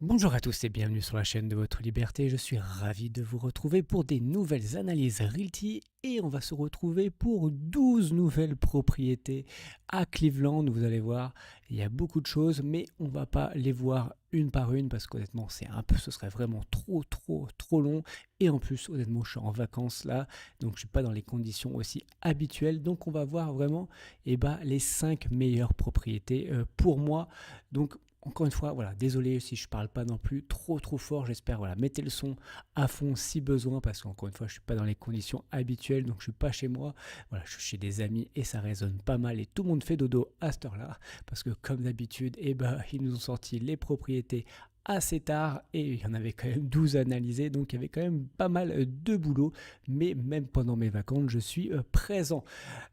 Bonjour à tous et bienvenue sur la chaîne de votre liberté. Je suis ravi de vous retrouver pour des nouvelles analyses Realty et on va se retrouver pour 12 nouvelles propriétés à Cleveland. Vous allez voir, il y a beaucoup de choses, mais on va pas les voir une par une parce qu'honnêtement, ce serait vraiment trop long. Et en plus, honnêtement, je suis en vacances là, donc je suis pas dans les conditions aussi habituelles. Donc on va voir vraiment les 5 meilleures propriétés pour moi. Donc encore une fois, voilà, désolé si je parle pas non plus trop fort. J'espère, voilà, mettez le son à fond si besoin, parce qu'encore une fois, je suis pas dans les conditions habituelles, donc je suis pas chez moi. Voilà, je suis chez des amis et ça résonne pas mal et tout le monde fait dodo à cette heure-là, parce que comme d'habitude, ils nous ont sorti les propriétés assez tard et il y en avait quand même 12 analysées, donc il y avait quand même pas mal de boulot, mais même pendant mes vacances, je suis présent.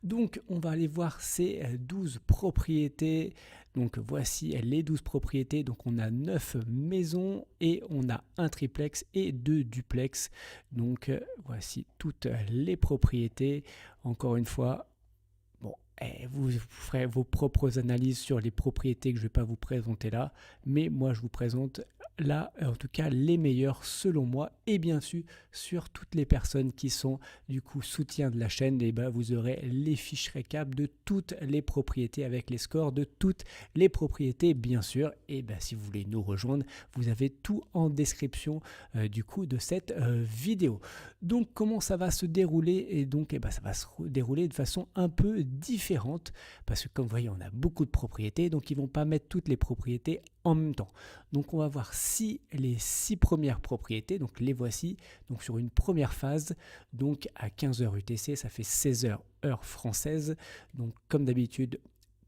Donc on va aller voir ces 12 propriétés. Donc voici les 12 propriétés. Donc on a 9 maisons et on a un triplex et 2 duplex. Donc voici toutes les propriétés. Encore une fois, bon, vous ferez vos propres analyses sur les propriétés que je ne vais pas vous présenter là. Mais moi je vous présente là, en tout cas, les meilleurs selon moi. Et bien sûr, sur toutes les personnes qui sont du coup soutien de la chaîne, vous aurez les fiches récap de toutes les propriétés avec les scores de toutes les propriétés, bien sûr. Et si vous voulez nous rejoindre, vous avez tout en description du coup de cette vidéo. Donc, comment ça va se dérouler? Et donc, ça va se dérouler de façon un peu différente parce que, comme vous voyez, on a beaucoup de propriétés, donc ils ne vont pas mettre toutes les propriétés en même temps. Donc on va voir les 6 premières propriétés, donc les voici, donc sur une première phase, donc à 15h UTC, ça fait 16h heure française. Donc comme d'habitude,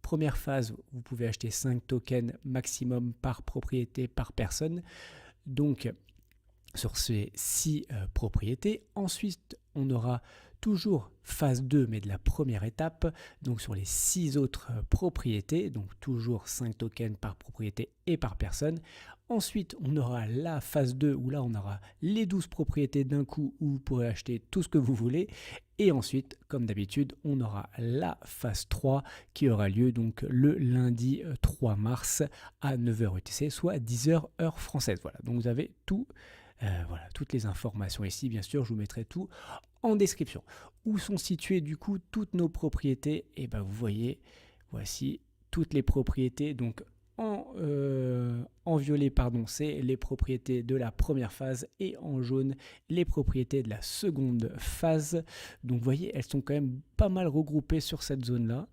première phase, vous pouvez acheter 5 tokens maximum par propriété par personne. Donc sur ces 6 propriétés. Ensuite, on aura toujours phase 2, mais de la première étape, donc sur les 6 autres propriétés, donc toujours 5 tokens par propriété et par personne. Ensuite, on aura la phase 2, où là, on aura les 12 propriétés d'un coup, où vous pourrez acheter tout ce que vous voulez. Et ensuite, comme d'habitude, on aura la phase 3 qui aura lieu donc le lundi 3 mars à 9h UTC, soit 10h heure française. Voilà, donc vous avez tout. Voilà, toutes les informations ici, bien sûr, je vous mettrai tout en description. Où sont situées du coup toutes nos propriétés? Et vous voyez, voici toutes les propriétés. Donc en violet, pardon, c'est les propriétés de la première phase et en jaune, les propriétés de la seconde phase. Donc vous voyez, elles sont quand même pas mal regroupées sur cette zone-là.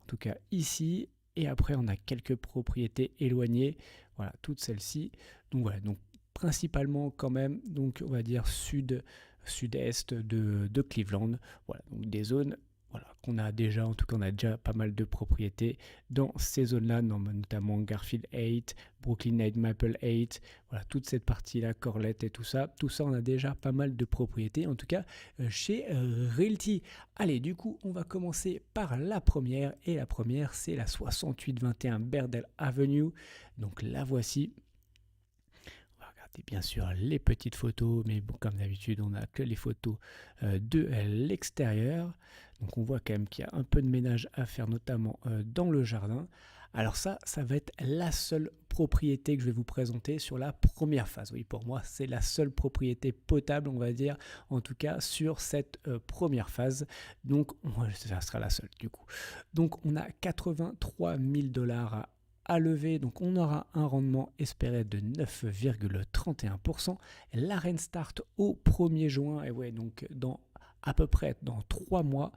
En tout cas ici. Et après, on a quelques propriétés éloignées. Voilà, toutes celles-ci. Donc voilà, donc principalement quand même, donc on va dire sud-est de Cleveland. Voilà, donc des zones voilà, qu'on a déjà, en tout cas on a déjà pas mal de propriétés dans ces zones-là, notamment Garfield 8, Brooklyn 8, Maple 8, voilà, toute cette partie-là, Corlett et tout ça, on a déjà pas mal de propriétés, en tout cas chez Realty. Allez, du coup, on va commencer par la première, et la première, c'est la 6821 Berdell Avenue, donc la voici. Et bien sûr les petites photos, mais bon, comme d'habitude, on n'a que les photos de l'extérieur. Donc on voit quand même qu'il y a un peu de ménage à faire, notamment dans le jardin. Alors ça va être la seule propriété que je vais vous présenter sur la première phase. Oui, pour moi, c'est la seule propriété potable, on va dire, en tout cas sur cette première phase. Donc, ça sera la seule du coup. Donc, on a 83 000 $ à lever, donc on aura un rendement espéré de 9,31%. L'arène start au 1er juin, et ouais, donc à peu près dans 3 mois.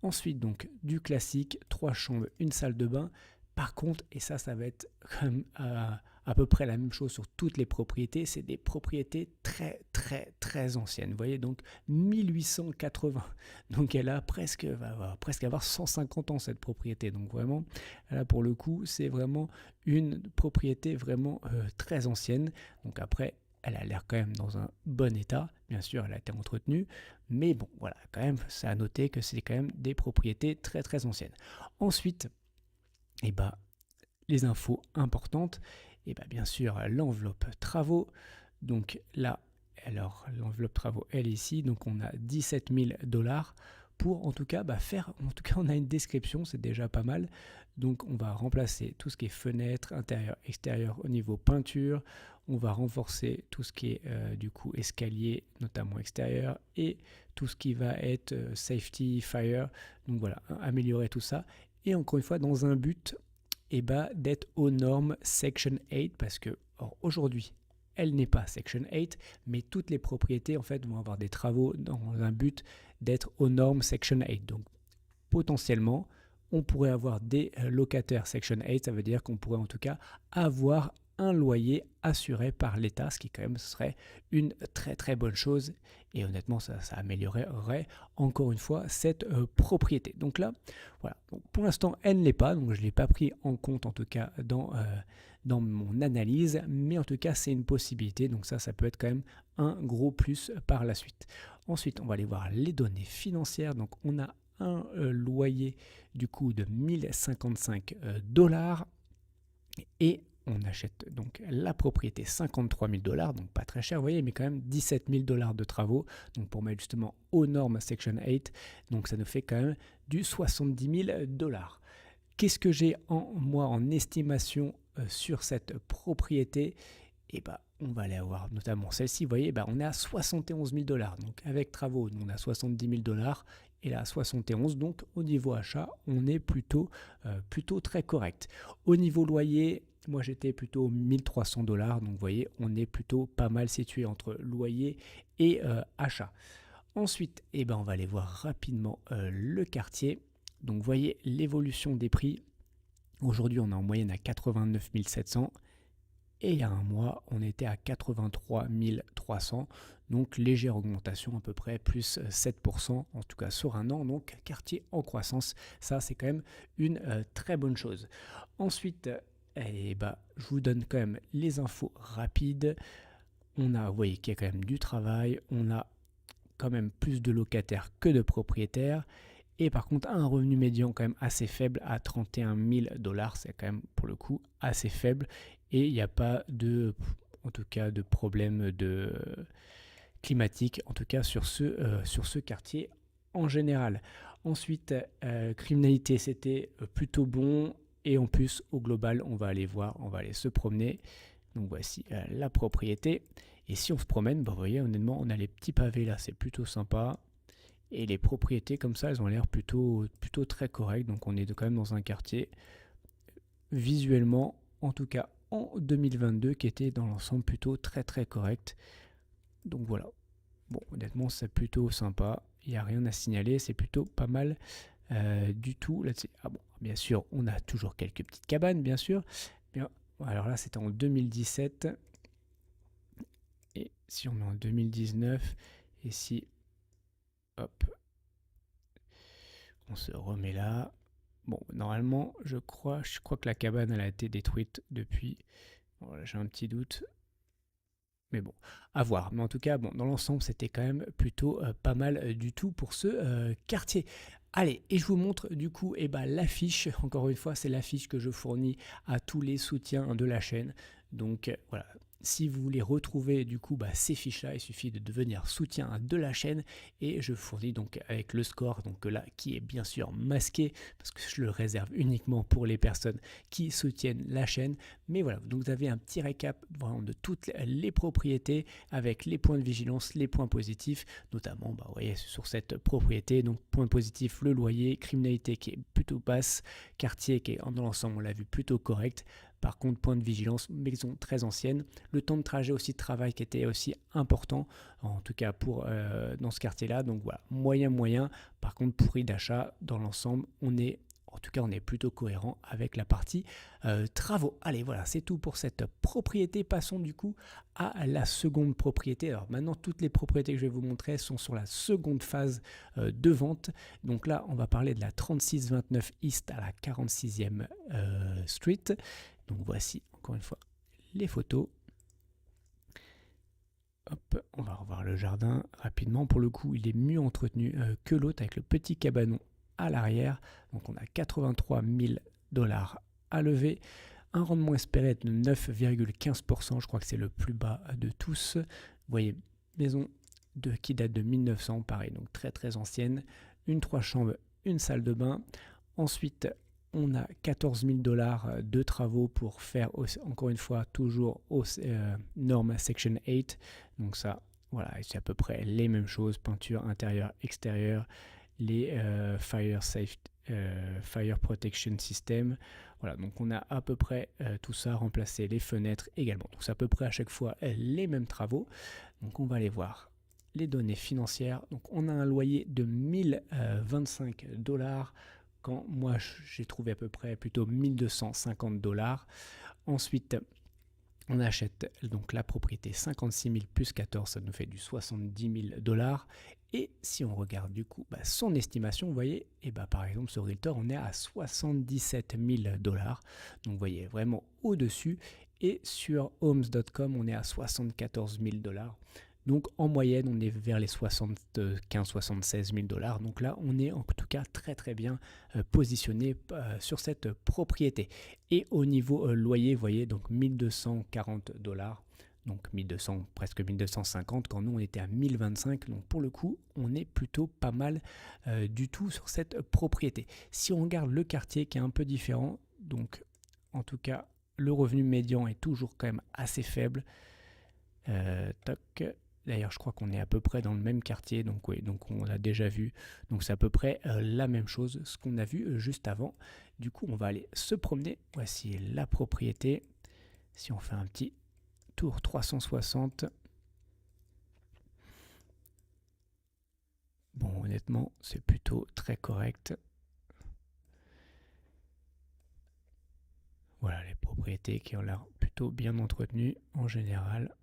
Ensuite, donc du classique, 3 chambres, une salle de bain. Par contre, et ça va être comme à peu près la même chose sur toutes les propriétés, c'est des propriétés très anciennes. Vous voyez, donc 1880. Donc elle a va presque avoir 150 ans cette propriété. Donc vraiment, là pour le coup, c'est vraiment une propriété vraiment très ancienne. Donc après, elle a l'air quand même dans un bon état. Bien sûr, elle a été entretenue. Mais bon, voilà, quand même, c'est à noter que c'est quand même des propriétés très anciennes. Ensuite, les infos importantes, bien sûr, l'enveloppe travaux. Donc là, alors l'enveloppe travaux, elle est ici. Donc on a 17 000 $ pour en tout cas faire, en tout cas on a une description, c'est déjà pas mal. Donc on va remplacer tout ce qui est fenêtre, intérieur, extérieur au niveau peinture. On va renforcer tout ce qui est du coup escalier, notamment extérieur, et tout ce qui va être safety, fire. Donc voilà, améliorer tout ça. Et encore une fois, dans un but d'être aux normes Section 8, parce que aujourd'hui, elle n'est pas Section 8, mais toutes les propriétés en fait vont avoir des travaux dans un but d'être aux normes Section 8. Donc potentiellement, on pourrait avoir des locataires Section 8, ça veut dire qu'on pourrait en tout cas avoir un loyer assuré par l'État, ce qui quand même serait une très très bonne chose, et honnêtement ça améliorerait encore une fois cette propriété. Donc là, voilà, donc pour l'instant elle ne l'est pas, donc je ne l'ai pas pris en compte en tout cas dans mon analyse, mais en tout cas c'est une possibilité, donc ça peut être quand même un gros plus par la suite. Ensuite on va aller voir les données financières, donc on a un loyer du coup de 1055 $, et on achète donc la propriété 53 000 $, donc pas très cher, vous voyez, mais quand même 17 000 $ de travaux, donc pour mettre justement aux normes Section 8, donc ça nous fait quand même du 70 000 $. Qu'est-ce que j'ai moi en estimation sur cette propriété? Et on va aller avoir notamment celle-ci, vous voyez, on est à 71 000 $, donc avec travaux, on a 70 000 $, et là 71, donc au niveau achat, on est plutôt très correct. Au niveau loyer, moi j'étais plutôt 1300 $, donc vous voyez, on est plutôt pas mal situé entre loyer et achat. Ensuite, on va aller voir rapidement le quartier. Donc vous voyez l'évolution des prix. Aujourd'hui, on est en moyenne à 89 700. Et il y a un mois, on était à 83 300, donc légère augmentation, à peu près plus 7%, en tout cas sur un an, donc quartier en croissance, ça c'est quand même une très bonne chose. Ensuite, je vous donne quand même les infos rapides. Vous voyez qu'il y a quand même du travail, on a quand même plus de locataires que de propriétaires, et par contre un revenu médian quand même assez faible à 31 000 $, c'est quand même pour le coup assez faible, et il n'y a pas en tout cas de problème climatique, en tout cas sur ce quartier en général. Ensuite, criminalité, c'était plutôt bon, et en plus au global on va aller voir, on va aller se promener. Donc voici la propriété, et si on se promène, vous voyez honnêtement on a les petits pavés là, c'est plutôt sympa. Et les propriétés comme ça, elles ont l'air plutôt très correctes. Donc on est quand même dans un quartier visuellement, en tout cas en 2022, qui était dans l'ensemble plutôt très très correct. Donc voilà. Bon, honnêtement, c'est plutôt sympa. Il n'y a rien à signaler. C'est plutôt pas mal du tout là-dessus. Ah bon, bien sûr, on a toujours quelques petites cabanes, bien sûr. Mais alors là, c'était en 2017. Et si on met en 2019, et si... Hop, on se remet là. Bon, normalement, je crois que la cabane elle a été détruite depuis. Voilà, j'ai un petit doute. Mais bon, à voir. Mais en tout cas, bon, dans l'ensemble, c'était quand même plutôt pas mal du tout pour ce quartier. Allez, et je vous montre du coup l'affiche. Encore une fois, c'est l'affiche que je fournis à tous les soutiens de la chaîne. Donc voilà. Si vous voulez retrouver du coup ces fiches-là, il suffit de devenir soutien de la chaîne, et je fournis donc avec le score, donc là qui est bien sûr masqué parce que je le réserve uniquement pour les personnes qui soutiennent la chaîne. Mais voilà, donc vous avez un petit récap vraiment de toutes les propriétés avec les points de vigilance, les points positifs, notamment vous voyez sur cette propriété. Donc point positif, le loyer, criminalité qui est plutôt basse, quartier qui est dans l'ensemble, on l'a vu, plutôt correct. Par contre, point de vigilance, maison très ancienne. Le temps de trajet aussi de travail qui était aussi important, en tout cas pour dans ce quartier-là. Donc voilà, moyen. Par contre, prix d'achat, dans l'ensemble, on est plutôt cohérent avec la partie travaux. Allez, voilà, c'est tout pour cette propriété. Passons du coup à la seconde propriété. Alors maintenant, toutes les propriétés que je vais vous montrer sont sur la seconde phase de vente. Donc là, on va parler de la 3629 East à la 46e Street. Donc voici encore une fois les photos. Hop, on va revoir le jardin rapidement. Pour le coup, il est mieux entretenu que l'autre avec le petit cabanon à l'arrière. Donc on a 83 000 $ à lever. Un rendement espéré de 9,15%. Je crois que c'est le plus bas de tous. Vous voyez, maison qui date de 1900, pareil, donc très très ancienne. une 3 chambres, une salle de bain. Ensuite, on a 14 000 $ de travaux pour faire, encore une fois, toujours aux normes Section 8. Donc ça, voilà, c'est à peu près les mêmes choses, peinture intérieure, extérieure, les Fire Protection System. Voilà, donc on a à peu près tout ça, remplacer les fenêtres également. Donc c'est à peu près à chaque fois les mêmes travaux. Donc on va aller voir les données financières. Donc on a un loyer de 1025 $, quand moi j'ai trouvé à peu près plutôt 1250 $. Ensuite, on achète donc la propriété 56 000 plus 14, ça nous fait du 70 000 $. Et si on regarde du coup son estimation, vous voyez, et par exemple sur Realtor, on est à 77 000 $. Donc vous voyez vraiment au-dessus. Et sur homes.com, on est à 74 000 $. Donc en moyenne, on est vers les 75-76 000 $. Donc là, on est en tout cas très très bien positionné sur cette propriété. Et au niveau loyer, vous voyez, donc 1240 $. Donc 1200, presque 1250, quand nous on était à 1025. Donc pour le coup, on est plutôt pas mal du tout sur cette propriété. Si on regarde le quartier qui est un peu différent, donc en tout cas, le revenu médian est toujours quand même assez faible. D'ailleurs, je crois qu'on est à peu près dans le même quartier, donc oui, donc on l'a déjà vu. Donc c'est à peu près la même chose, ce qu'on a vu juste avant. Du coup, on va aller se promener. Voici la propriété. Si on fait un petit tour 360. Bon, honnêtement, c'est plutôt très correct. Voilà les propriétés qui ont l'air plutôt bien entretenues en général.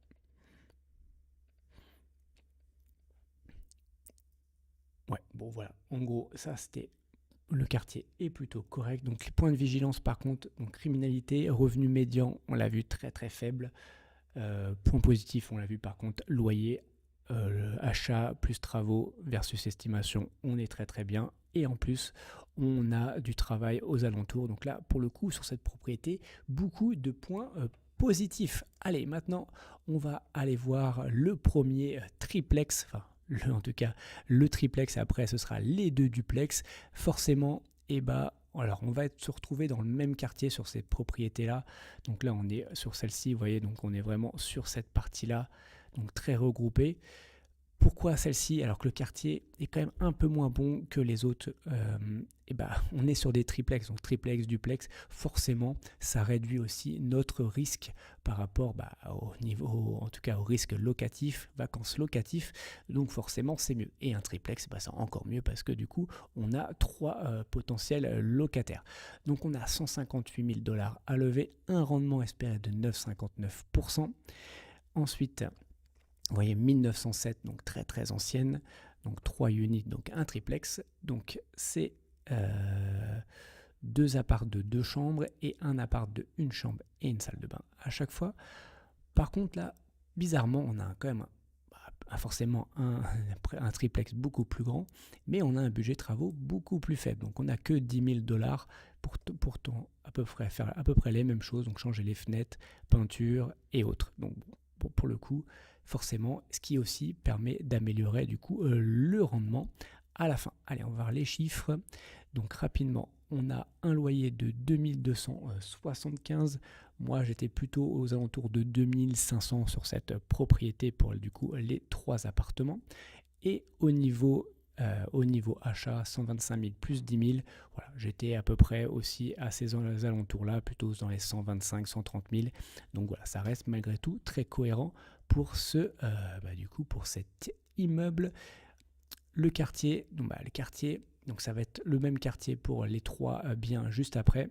Ouais, bon voilà, en gros, ça c'était le quartier est plutôt correct. Donc les points de vigilance par contre, donc criminalité, revenu médian, on l'a vu très très faible. Point positif, on l'a vu par contre, loyer, achat plus travaux versus estimation, on est très très bien. Et en plus, on a du travail aux alentours. Donc là, pour le coup, sur cette propriété, beaucoup de points positifs. Allez, maintenant, on va aller voir le premier triplex, enfin, en tout cas, le triplex, et après, ce sera les deux duplex. Forcément, alors on va se retrouver dans le même quartier sur cette propriété-là. Donc là, on est sur celle-ci, vous voyez, donc on est vraiment sur cette partie-là, donc très regroupée. Pourquoi celle-ci alors que le quartier est quand même un peu moins bon que les autres? On est sur des triplex, donc triplex, duplex, forcément ça réduit aussi notre risque par rapport au niveau, en tout cas au risque locatif, vacances locatif, donc forcément c'est mieux. Et un triplex, c'est encore mieux parce que du coup on a trois potentiels locataires. Donc on a 158 000 $ à lever, un rendement espéré de 9,59%. Ensuite, vous voyez 1907, donc très très ancienne, donc 3 units, donc un triplex, donc c'est deux apparts de 2 chambres et un appart de 1 chambre et une salle de bain à chaque fois. Par contre là, bizarrement, on a quand même forcément un triplex beaucoup plus grand, mais on a un budget travaux beaucoup plus faible, donc on n'a que 10 000 $ pour faire à peu près les mêmes choses, donc changer les fenêtres, peinture et autres. Donc pour le coup, forcément, ce qui aussi permet d'améliorer du coup le rendement à la fin. Allez, on va voir les chiffres. Donc rapidement, on a un loyer de 2275. Moi, j'étais plutôt aux alentours de 2500 sur cette propriété pour du coup les 3 appartements. Et au niveau achat, 125 000 plus 10 000. Voilà, j'étais à peu près aussi à ces alentours-là, plutôt dans les 125 130 000. Donc voilà, ça reste malgré tout très cohérent pour pour cet immeuble. Le quartier, donc ça va être le même quartier pour les 3 biens juste après.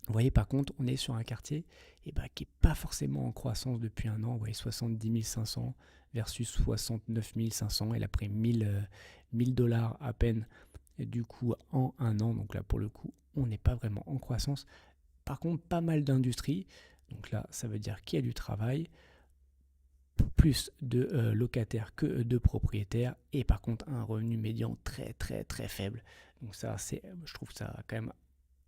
Vous voyez, par contre, on est sur un quartier qui n'est pas forcément en croissance depuis un an. Vous voyez, 70 500 versus 69 500. Elle a pris 1000 $ à peine du coup en un an. Donc là, pour le coup, on n'est pas vraiment en croissance. Par contre, pas mal d'industrie. Donc là, ça veut dire qu'il y a du travail, plus de locataires que de propriétaires, et par contre un revenu médian très très très faible. Donc ça, je trouve ça quand même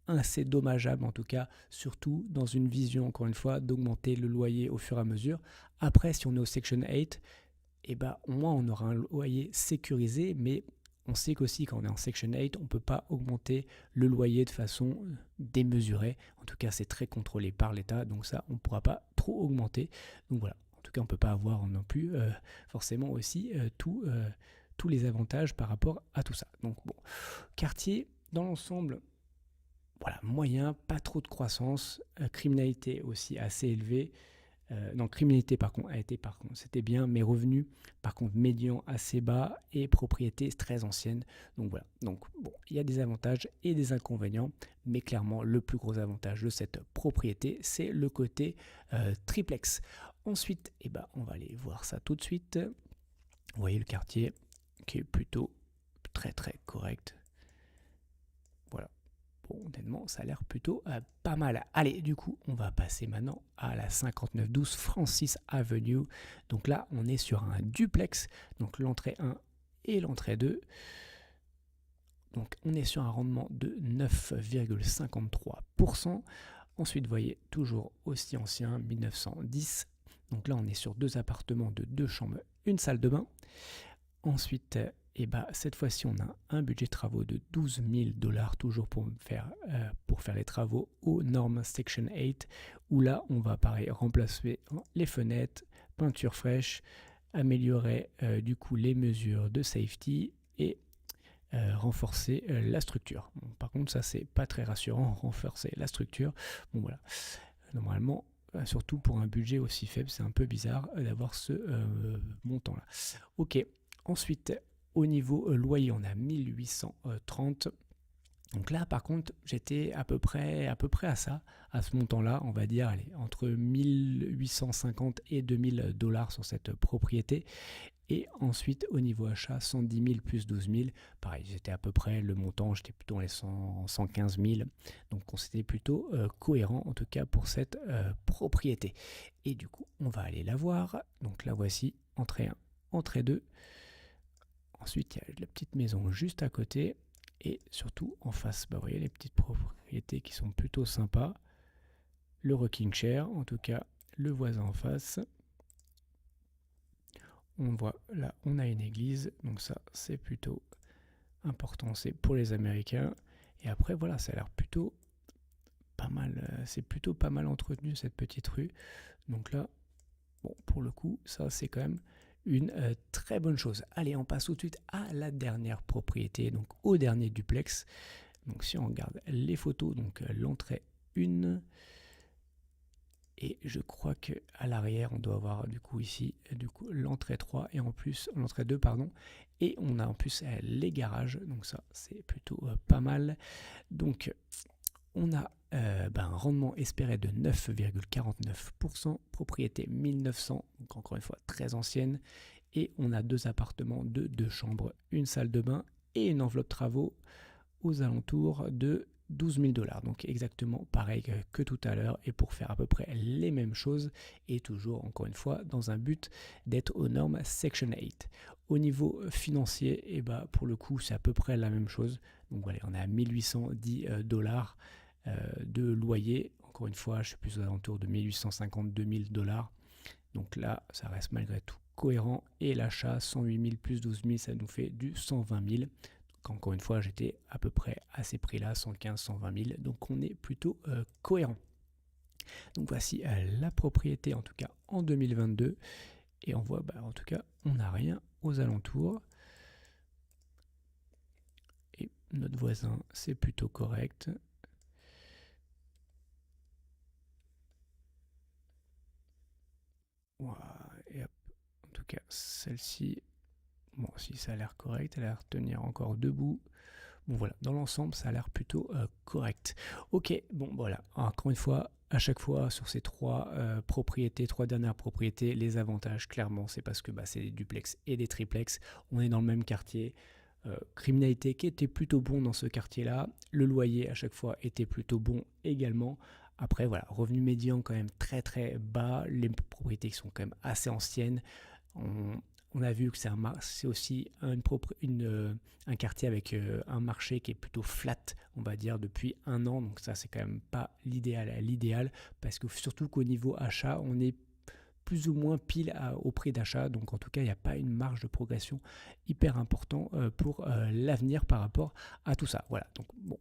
assez dommageable, en tout cas, surtout dans une vision, encore une fois, d'augmenter le loyer au fur et à mesure. Après, si on est au Section 8, au moins on aura un loyer sécurisé, mais on sait qu'aussi quand on est en Section 8, on ne peut pas augmenter le loyer de façon démesurée. En tout cas, c'est très contrôlé par l'État, donc ça, on ne pourra pas trop augmenter. Donc voilà, en tout cas, on ne peut pas avoir non plus forcément aussi tous les avantages par rapport à tout ça. Donc bon, quartier dans l'ensemble, voilà, moyen, pas trop de croissance, criminalité aussi assez élevée. Non, criminalité par contre, c'était bien, mais revenus par contre médian assez bas et propriété très ancienne. Donc voilà, donc bon, il y a des avantages et des inconvénients, mais clairement le plus gros avantage de cette propriété, c'est le côté triplex. Ensuite, on va aller voir ça tout de suite. Vous voyez le quartier qui est plutôt très très correct. Voilà. Bon, honnêtement, ça a l'air plutôt pas mal. Allez, du coup, on va passer maintenant à la 5912 Francis Avenue. Donc là, on est sur un duplex, donc l'entrée 1 et l'entrée 2. Donc on est sur un rendement de 9,53%. Ensuite, vous voyez, toujours aussi ancien, 1910. Donc là, on est sur 2 appartements de 2 chambres, une salle de bain. Ensuite, cette fois-ci, on a un budget de travaux de 12 000 $, toujours pour faire les travaux aux normes Section 8, où là, on va pareil remplacer les fenêtres, peinture fraîche, améliorer du coup les mesures de safety et renforcer la structure. Bon, par contre, ça, c'est pas très rassurant, renforcer la structure. Bon, voilà. Normalement, surtout pour un budget aussi faible, c'est un peu bizarre d'avoir ce montant-là. Ok. Ensuite, au niveau loyer, on a 1830. Donc là, par contre, j'étais à peu près à ça, à ce montant-là, on va dire, allez, entre 1850 et 2000 $ sur cette propriété. Et ensuite, au niveau achat, 110 000 plus 12 000. Pareil, j'étais à peu près le montant, j'étais plutôt dans les 115 000. Donc, c'était plutôt cohérent, en tout cas, pour cette propriété. Et du coup, on va aller la voir. Donc, la voici, entrée 1, entrée 2. Ensuite, il y a la petite maison juste à côté. Et surtout, en face, vous voyez les petites propriétés qui sont plutôt sympas. Le rocking chair, en tout cas, le voisin en face. On voit là, on a une église. Donc ça, c'est plutôt important. C'est pour les Américains. Et après, voilà, ça a l'air plutôt pas mal. C'est plutôt pas mal entretenu, cette petite rue. Donc là, bon, pour le coup, ça, c'est quand même une très bonne chose. Allez, on passe tout de suite à la dernière propriété, donc au dernier duplex. Donc si on regarde les photos, donc l'entrée 1, et je crois que à l'arrière, on doit avoir du coup ici, l'entrée 3 et en plus l'entrée 2, pardon, et on a en plus les garages. Donc ça, c'est plutôt pas mal. Donc on a un rendement espéré de 9,49%, propriété 1900, donc encore une fois très ancienne, et on a 2 appartements de 2 chambres, une salle de bain et une enveloppe travaux aux alentours de 12 000 $. Donc exactement pareil que tout à l'heure et pour faire à peu près les mêmes choses et toujours encore une fois dans un but d'être aux normes Section 8. Au niveau financier, pour le coup c'est à peu près la même chose. Donc voilà, on est à 1810 $ de loyer. Encore une fois, je suis plus aux alentours de 1850-2000 $. Donc là, ça reste malgré tout cohérent. Et l'achat, 108 000 plus 12 000, ça nous fait du 120 000. Donc encore une fois, j'étais à peu près à ces prix-là, 115-120 000. Donc on est plutôt cohérent. Donc voici la propriété, en tout cas en 2022. Et on voit, en tout cas, on n'a rien aux alentours. Et notre voisin, c'est plutôt correct. Voilà, et hop. En tout cas, celle-ci, bon, si ça a l'air correct, elle a l'air de tenir encore debout. Bon voilà, dans l'ensemble, ça a l'air plutôt correct. Ok, bon voilà, encore une fois, à chaque fois sur ces 3 propriétés, 3 dernières propriétés, les avantages, clairement, c'est parce que c'est des duplex et des triplex. On est dans le même quartier. Criminalité qui était plutôt bon dans ce quartier-là. Le loyer à chaque fois était plutôt bon également. Après, voilà, revenu médian quand même très très bas. Les propriétés qui sont quand même assez anciennes. On a vu que c'est aussi un quartier avec un marché qui est plutôt flat, on va dire, depuis 1 an. Donc ça, c'est quand même pas l'idéal parce que surtout qu'au niveau achat, on est plus ou moins pile au prix d'achat. Donc en tout cas, il n'y a pas une marge de progression hyper important pour l'avenir par rapport à tout ça. Voilà, donc bon.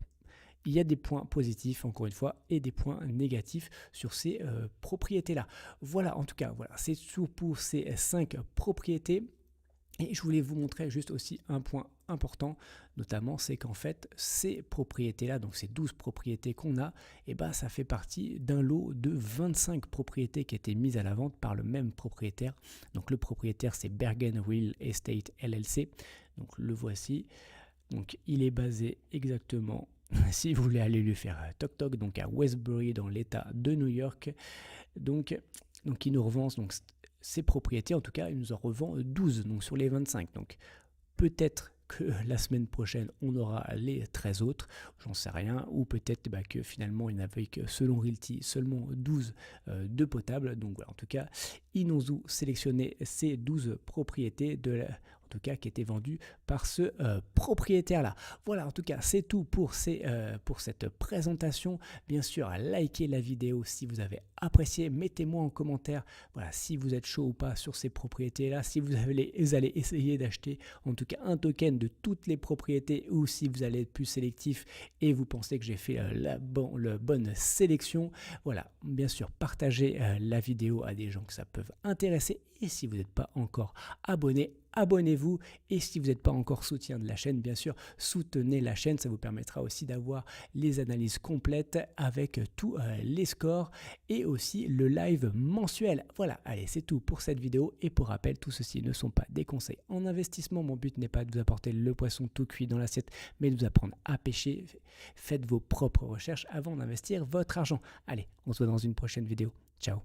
Il y a des points positifs, encore une fois, et des points négatifs sur ces propriétés-là. Voilà, en tout cas, voilà, c'est tout pour ces 5 propriétés. Et je voulais vous montrer juste aussi un point important, notamment c'est qu'en fait ces propriétés-là, donc ces 12 propriétés qu'on a, et ben, ça fait partie d'un lot de 25 propriétés qui étaient mises à la vente par le même propriétaire. Donc le propriétaire c'est Bergen Real Estate LLC, donc le voici. Donc il est basé exactement, si vous voulez aller lui faire toc toc, donc à Westbury dans l'état de New York. Donc il nous revend donc ses propriétés, en tout cas, il nous en revend 12 donc sur les 25. Donc peut-être que la semaine prochaine, on aura les 13 autres, j'en sais rien, ou peut-être que finalement, il n'y avait que, selon Realty, seulement 12 de potables. Donc voilà, en tout cas, ils nous ont sélectionné ces 12 propriétés en tout cas qui étaient vendues par ce propriétaire-là. Voilà, en tout cas, c'est tout pour cette présentation. Bien sûr, likez la vidéo si vous avez apprécié, mettez-moi en commentaire voilà, si vous êtes chaud ou pas sur ces propriétés-là, si vous allez essayer d'acheter en tout cas un token de toutes les propriétés ou si vous allez être plus sélectif et vous pensez que j'ai fait la bonne sélection. Voilà, bien sûr, partagez la vidéo à des gens que ça peut intéresser et si vous n'êtes pas encore abonné, abonnez-vous et si vous n'êtes pas encore soutien de la chaîne, bien sûr, soutenez la chaîne, ça vous permettra aussi d'avoir les analyses complètes avec tous les scores et aussi le live mensuel. Voilà, allez, c'est tout pour cette vidéo et pour rappel, tout ceci ne sont pas des conseils en investissement. Mon but n'est pas de vous apporter le poisson tout cuit dans l'assiette, mais de vous apprendre à pêcher. Faites vos propres recherches avant d'investir votre argent. Allez, on se voit dans une prochaine vidéo. Ciao.